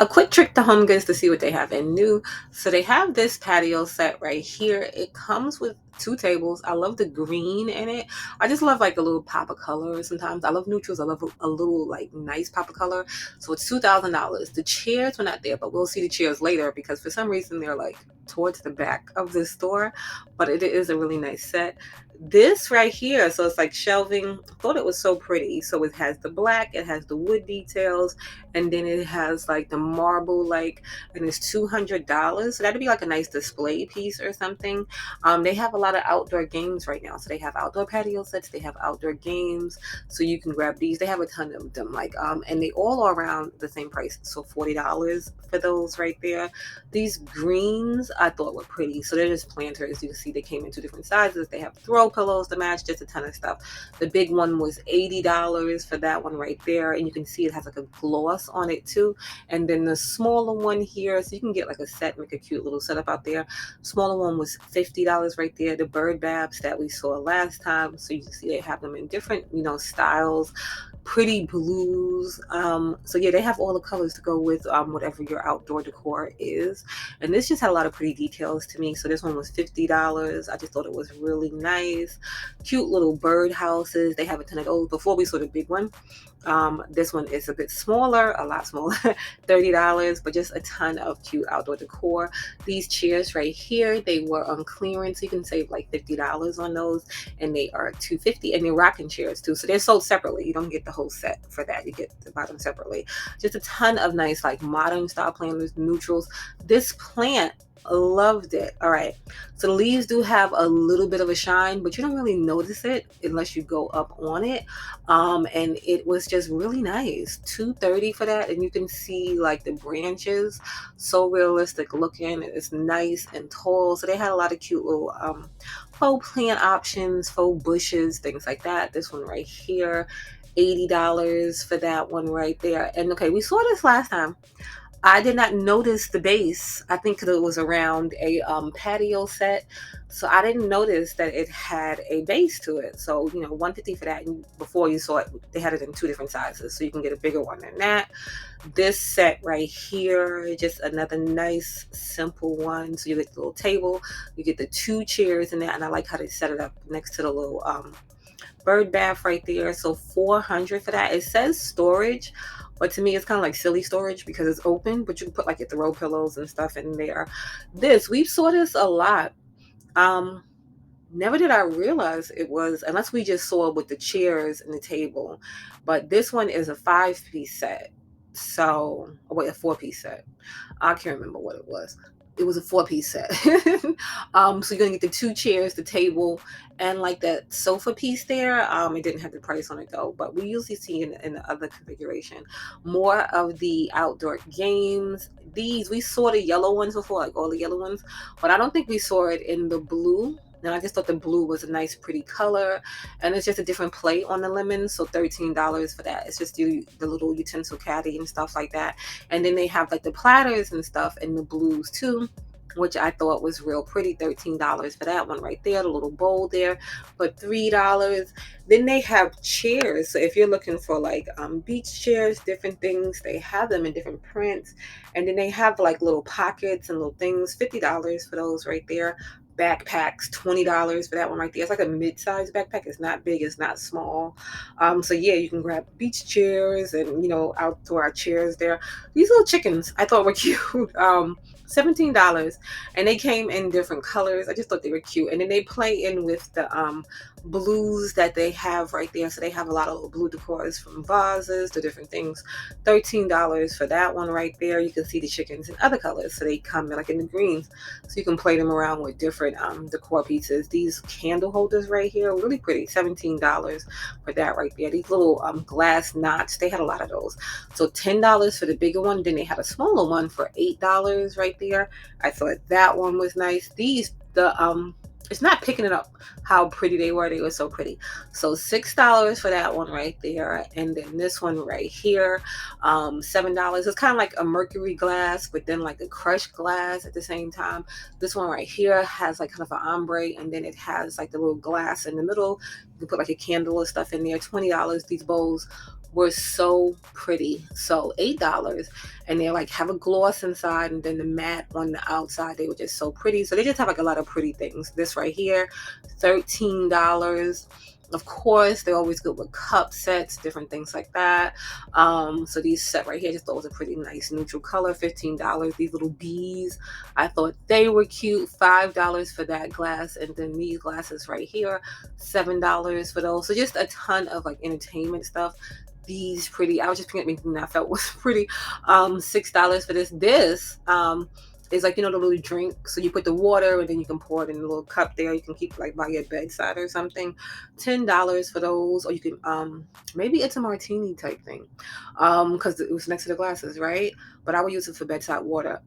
A quick trick to HomeGoods to see what they have in new. So they have this patio set right here. It comes with two tables. I love the green in it. I just love like a little pop of color. Sometimes I love neutrals. I love a little like nice pop of color. So it's $2,000. The chairs were not there, but we'll see the chairs later because for some reason they're like towards the back of the store. But it is a really nice set. This right here, so it's like shelving. I thought it was so pretty. So it has the black, it has the wood details, and then it has like the marble, like, and it's $200. So that'd be like a nice display piece or something. They have a lot of outdoor games right now. So they have outdoor patio sets, they have outdoor games. So you can grab these. They have a ton of them, like, and they all are around the same price. So $40 for those right there. These greens I thought were pretty. So they're just planters. You can see they came in two different sizes. They have throw pillows to match, just a ton of stuff. The big one was $80 for that one right there. And you can see it has like a gloss on it too. And then the smaller one here, so you can get like a set, make a cute little setup out there. Smaller one was $50 right there. The bird baths that we saw last time. So you can see they have them in different, styles, pretty blues. So yeah, they have all the colors to go with whatever your outdoor decor is. And this just had a lot of pretty details to me. So this one was $50. I just thought it was really nice. Cute little bird houses. They have a ton of those. Before we saw the big one. This one is a bit smaller, a lot smaller, $30, but just a ton of cute outdoor decor. These chairs right here, they were on clearance. You can save like $50 on those, and they are $250, and they're rocking chairs too. So they're sold separately. You don't get the whole set for that. You get the bottom separately. Just a ton of nice like modern style planters, neutrals. This plant, loved it. All right, so the leaves do have a little bit of a shine, but you don't really notice it unless you go up on it. And it was just really nice. $230 for that, and you can see like the branches, so realistic looking. It's nice and tall. So they had a lot of cute little faux plant options, faux bushes, things like that. This one right here, $80 for that one right there. And okay, we saw this last time. I did not notice the base. I think it was around a patio set. So I didn't notice that it had a base to it. So, 150 for that. And before you saw it, they had it in two different sizes. So you can get a bigger one than that. This set right here, just another nice, simple one. So you get the little table, you get the two chairs in that. And I like how they set it up next to the little bird bath right there. So 400 for that. It says storage, but to me it's kind of like silly storage because it's open, but you can put like your throw pillows and stuff in there. We saw this a lot. um Never did I realize it was, unless we just saw it with the chairs and the table, but this one is a 5-piece set. So, oh wait, a 4-piece set. I can't remember what it was. It was a 4-piece set. So you're gonna get the two chairs, the table, and like that sofa piece there. It didn't have the price on it though, but we usually see in the other configuration more of the outdoor games. These we saw the yellow ones before, like all the yellow ones, but I don't think we saw it in the blue. And I just thought the blue was a nice, pretty color, and it's just a different play on the lemons. So $13 for that. It's just the little utensil caddy and stuff like that. And then they have like the platters and stuff in the blues too, which I thought was real pretty. $13 for that one right there, the little bowl there, but $3. Then they have chairs. So if you're looking for like beach chairs, different things, they have them in different prints. And then they have like little pockets and little things, $50 for those right there. Backpacks, $20 for that one right there. It's like a mid-sized backpack. It's not big, it's not small. So yeah, you can grab beach chairs and outdoor chairs there. These little chickens I thought were cute. $17, and they came in different colors. I just thought they were cute. And then they play in with the blues that they have right there. So they have a lot of little blue decors, from vases to different things. $13 for that one right there. You can see the chickens in other colors, so they come like in the greens, so you can play them around with different decor pieces. These candle holders right here, really pretty. $17 for that right there. These little glass knots, they had a lot of those. So $10 for the bigger one. Then they had a smaller one for $8 right there. I thought that one was nice. It's not picking it up how pretty they were. They were so pretty. So $6 for that one right there. And then this one right here, $7. It's kind of like a mercury glass, but then like a crushed glass at the same time. This one right here has like kind of an ombre, and then it has like the little glass in the middle. You can put like a candle or stuff in there. $20. These bowls were so pretty. So $8, and they like have a gloss inside, and then the matte on the outside. They were just so pretty. So they just have like a lot of pretty things. This right here, $13. Of course, they're always good with cup sets, different things like that. So these set right here, just thought was a pretty nice neutral color, $15. These little bees, I thought they were cute, $5 for that glass. And then these glasses right here, $7 for those. So just a ton of like entertainment stuff. These pretty, I was just picking up anything that I felt was pretty. $6 for this. Is like, you know, the little drink. So you put the water and then you can pour it in a little cup there. You can keep like by your bedside or something. $10 for those. Or you can maybe it's a martini type thing. Because it was next to the glasses, right? But I would use it for bedside water.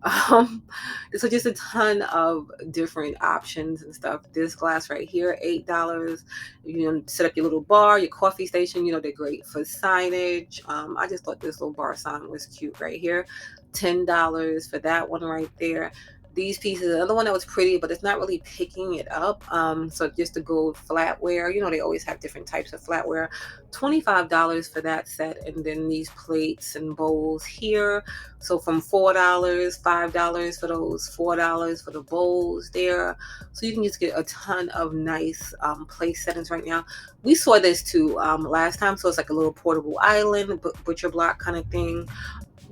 So just a ton of different options and stuff. This glass right here, $8. You know, set up your little bar, your coffee station. You know, they're great for signage. I just thought this little bar sign was cute right here. $10 for that one right there. These pieces, another one that was pretty, but it's not really picking it up. So just the gold flatware, you know, they always have different types of flatware. $25 for that set. And then these plates and bowls here. So from $4, $5 for those, $4 for the bowls there. So you can just get a ton of nice place settings right now. We saw this too last time. So it's like a little portable island, butcher block kind of thing.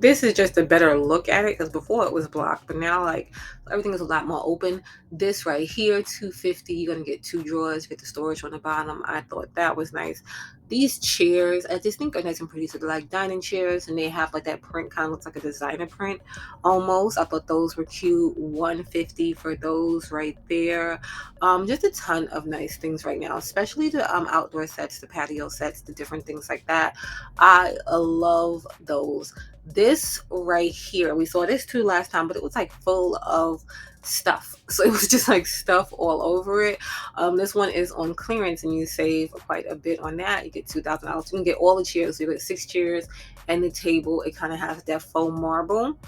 This is just a better look at it, because before it was blocked, but now like everything is a lot more open. This right here, $2.50. You're gonna get two drawers, get the storage on the bottom. I thought that was nice. These chairs, I just think are nice and pretty. So they're like dining chairs, and they have like that print, kind of looks like a designer print almost. I thought those were cute. $1.50 for those right there. Just a ton of nice things right now, especially the outdoor sets, the patio sets, the different things like that. I love those. This right here, we saw this too last time, but it was like full of stuff. So it was just like stuff all over it. This one is on clearance, and you save quite a bit on that. You get $2,000. You can get all the chairs. So you get 6 chairs and the table. It kind of has that faux marble.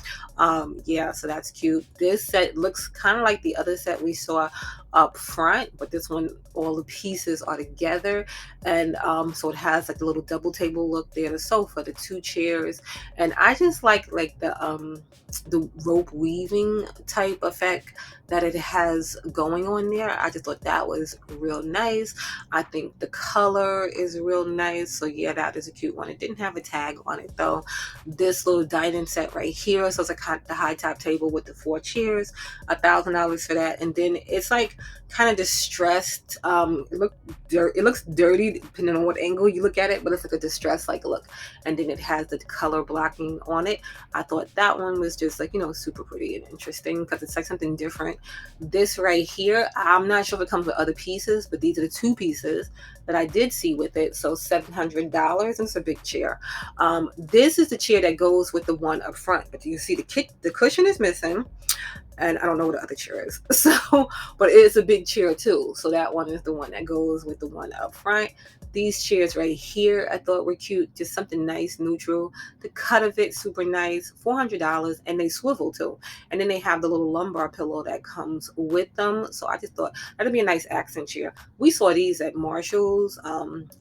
Yeah, so that's cute. This set looks kind of like the other set we saw up front, but this one, all the pieces are together. And so it has like the little double table look there, the sofa, the 2 chairs. And I just like the rope weaving type effect that it has going on there. I just thought that was real nice. I think the color is real nice. So yeah, that is a cute one. It didn't have a tag on it though. This little dining set right here, so it's like the high top table with the 4 chairs, $1,000 for that. And then it's like kind of distressed. It looks dirty depending on what angle you look at it, but it's like a distressed like look. And then it has the color blocking on it. I thought that one was just like, you know, super pretty and interesting because it's like something different. This right here, I'm not sure if it comes with other pieces, but these are the 2 pieces that I did see with it. So $700, and it's a big chair. This is the chair that goes with the one up front, but you see the cushion is missing, and I don't know what the other chair is. So, but it's a big chair too. So that one is the one that goes with the one up front. These chairs right here, I thought were cute. Just something nice, neutral. The cut of it, super nice. $400, and they swivel too. And then they have the little lumbar pillow that comes with them. So I just thought that'd be a nice accent chair. We saw these at Marshall's,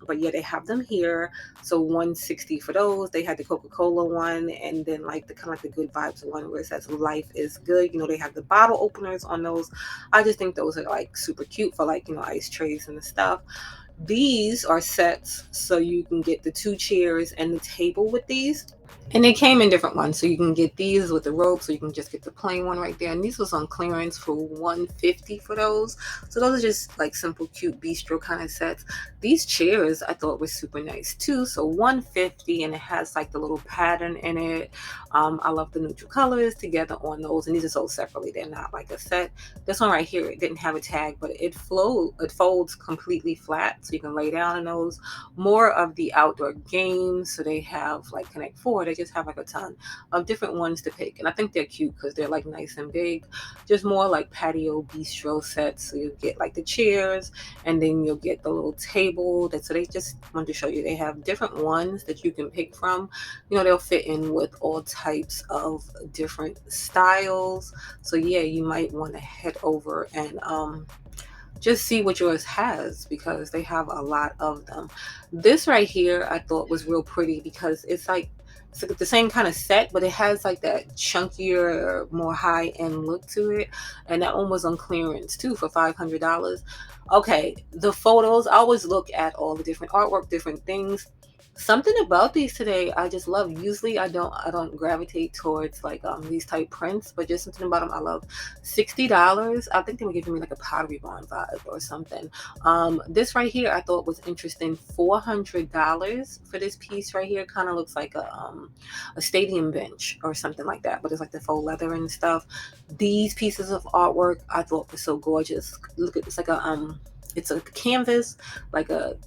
but yeah, they have them here. So $160 for those. They had the Coca-Cola one, and then like the kind of like the Good Vibes one where it says life is good. You know, they have the bottle openers on those. I just think those are like super cute for like, you know, ice trays and stuff. These are sets, so you can get the 2 chairs and the table with these. And they came in different ones. So you can get these with the rope, so you can just get the plain one right there. And these was on clearance for $150 for those. So those are just like simple, cute bistro kind of sets. These chairs I thought were super nice too. So $150, and it has like the little pattern in it. I love the neutral colors together on those. And these are sold separately. They're not like a set. This one right here, it didn't have a tag, but it folds completely flat. So you can lay down in those. More of the outdoor games. So they have like Connect Four. They just have like a ton of different ones to pick, and I think they're cute because they're like nice and big. Just more like patio bistro sets. So you get like the chairs, and then you'll get the little table. So they just wanted to show you they have different ones that you can pick from. You know, they'll fit in with all types of different styles. So yeah, you might want to head over and just see what yours has because they have a lot of them. This right here I thought was real pretty because it's like the same kind of set, but it has like that chunkier, more high end look to it. And that one was on clearance too for $500. Okay, the photos, I always look at all the different artwork, different things. Something about these today I just love. Usually I don't gravitate towards like these type prints, but just something about them I love. $60. I think they were giving me like a Pottery Barn vibe or something. This right here I thought was interesting. $400 for this piece right here. Kind of looks like a stadium bench or something like that, but it's like the faux leather and stuff. These pieces of artwork I thought were so gorgeous. Look at it's like it's a canvas, like a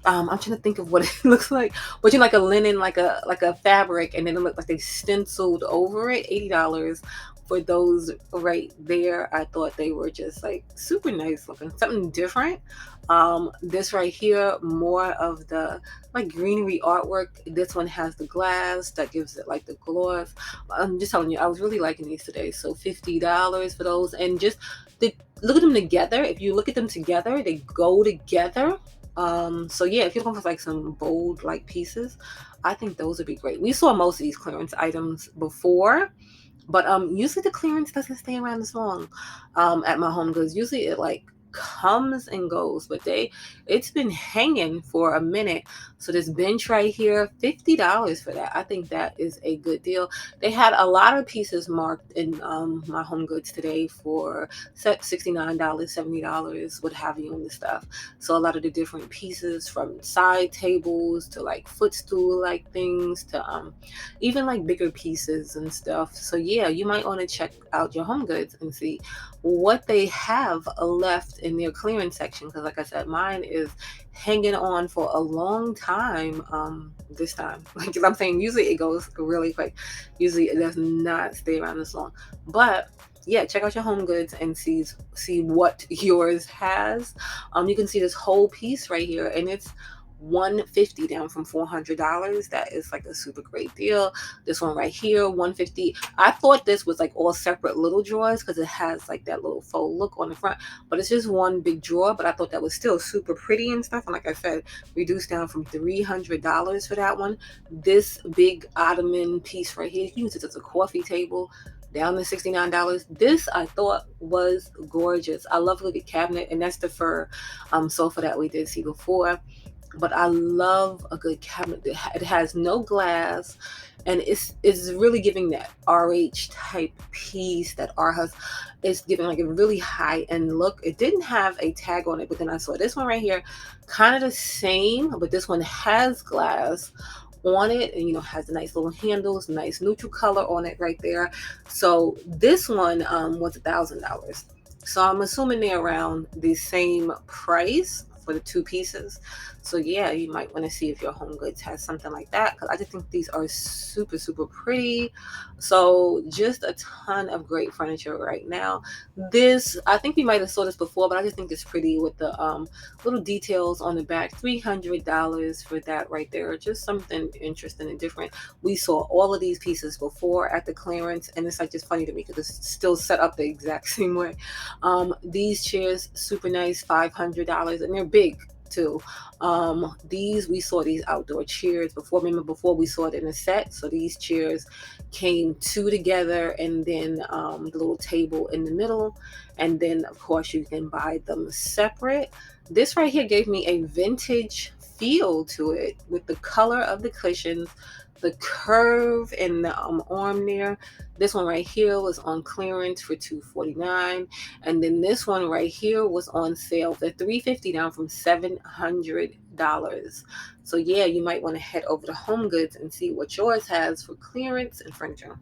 I'm trying to think of what it looks like, but you know, like a linen, like a fabric, and then it looked like they stenciled over it. $80 for those right there. I thought they were just like super nice looking, something different. This right here, more of the like greenery artwork. This one has the glass that gives it like the gloss. I'm just telling you, I was really liking these today. So $50 for those, and just the look at them together. If you look at them together, they go together. So yeah, if you're looking for like some bold like pieces, I think those would be great. We saw most of these clearance items before, but usually the clearance doesn't stay around this long at my home goods. Usually it like comes and goes, but it's been hanging for a minute. So this bench right here, $50 for that. I think that is a good deal. They had a lot of pieces marked in my home goods today for $69, $70, what have you, and the stuff. So a lot of the different pieces, from side tables to like footstool like things to even like bigger pieces and stuff. So yeah, you might want to check out your home goods and see what they have left in their clearance section, because like I said, mine is hanging on for a long time this time. Like I'm saying, usually it goes really quick. Usually it does not stay around this long. But yeah, check out your home goods and see what yours has. You can see this whole piece right here, and it's 150 down from $400. That is like a super great deal. This one right here, 150. I thought this was like all separate little drawers because it has like that little faux look on the front, but it's just one big drawer. But I thought that was still super pretty and stuff. And like I said, reduced down from $300 for that one. This big ottoman piece right here, you can use it as a coffee table, down to $69. This I thought was gorgeous. I love the cabinet, and that's the fur sofa that we did see before. But I love a good cabinet. It has no glass, and it's really giving that RH type piece that our house is giving, like a really high end look. It didn't have a tag on it, but then I saw this one right here, kind of the same, but this one has glass on it, and you know, has the nice little handles, nice neutral color on it right there. So this one was $1,000. So I'm assuming they're around the same price for the two pieces. So yeah, you might want to see if your home goods has something like that, because I just think these are super super pretty. So just a ton of great furniture right now. This, I think we might have saw this before, but I just think it's pretty with the little details on the back. $300 for that right there. Just something interesting and different. We saw all of these pieces before at the clearance, and it's like just funny to me because it's still set up the exact same way. These chairs, super nice, $500, and they're big too. These, we saw these outdoor chairs before. Remember, before we saw it in a set. So these chairs came two together, and then the little table in the middle, and then of course you can buy them separate. This right here gave me a vintage feel to it with the color of the cushions, the curve in the arm there. This one right here was on clearance for $249, and then this one right here was on sale for $350, down from $700. So yeah, you might want to head over to HomeGoods and see what yours has for clearance and furniture.